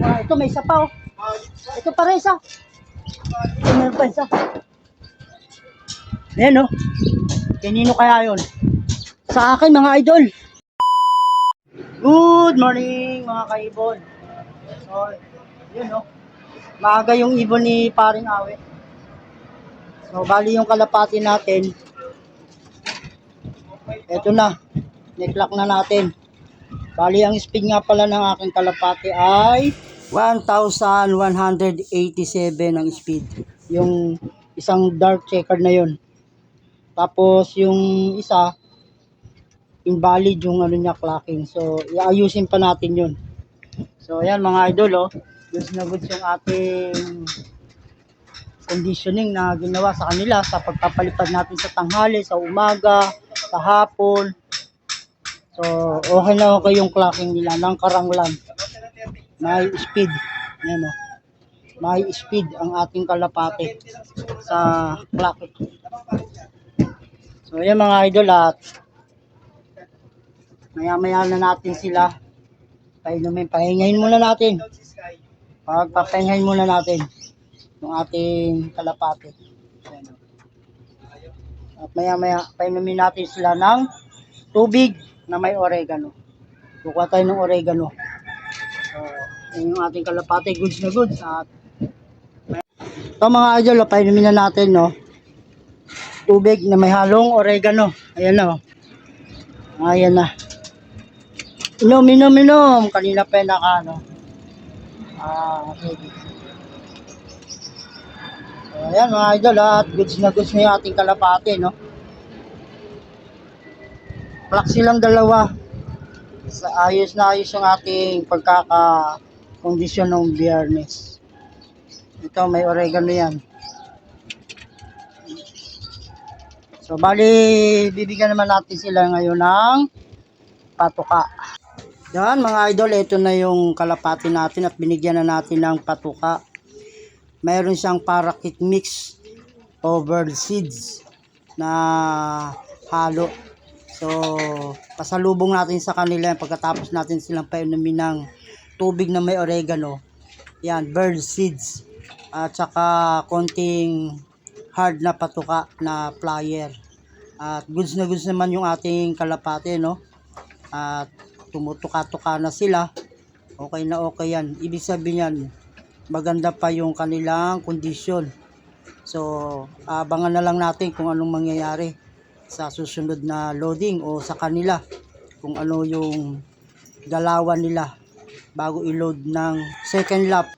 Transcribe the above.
Ito may isa pa oh. Ito pa rin isa. Ito meron pa isa. Ayan oh. Kanino kaya yun? Sa akin mga idol. Good morning mga kaibon. So, yun oh. Maaga yung ibon ni paring Awe. So, bali yung kalapati natin. Ito na. Neclock na natin. Bali, ang speed nga pala ng aking kalapati ay 1,187 ang speed. Yung isang dark checkered na yun. Tapos, yung isa, invalid yung ano niya, clocking. So, iayusin pa natin yun. So, ayan mga idol, oh. Goods na goods yung ating conditioning na ginawa sa kanila sa pagpapalipad natin sa tanghali, sa umaga, sa hapon. So, okay na okay yung clocking nila ng karanglan. May speed. Ayan o. May speed ang ating kalapate sa clocking. So, ayan mga idol at maya-maya na natin sila. Pahingahin muna natin. Pagpapahingahin muna natin yung ating kalapate. At maya-maya painumin natin sila ng tubig na may oregano. Kukuha tayo ng oregano. So, yun yung ating kalapate, goods na goods. At ito mga idol, painumin na natin no. Tubig na may halong oregano. Ayan na oh. Ayan na. Inom. Kanina pa yung naka ano. Ready. So, ayan mga idol at goods na goods na yung ating kalapate no. Plak silang dalawa. Ayos na ayos yung ating pagkakakondisyon ng Biyernes. Ito may oregano yan. So bali bibigyan naman natin sila ngayon ng patuka. Yan mga idol, ito na yung kalapati natin at binigyan na natin ng patuka. Mayroon siyang parakit mix over seeds na halo. So, pasalubong natin sa kanila pagkatapos natin silang painumin ng tubig na may oregano. Yan, bird seeds. At saka konting hard na patuka na plier. At goods na goods naman yung ating kalapate, no? At tumutuka-tuka na sila. Okay na okay yan. Ibig sabihin yan, maganda pa yung kanilang kondisyon. So, abangan na lang natin kung anong mangyayari sa susunod na loading o sa kanila kung ano yung galawan nila bago i-load ng second lap.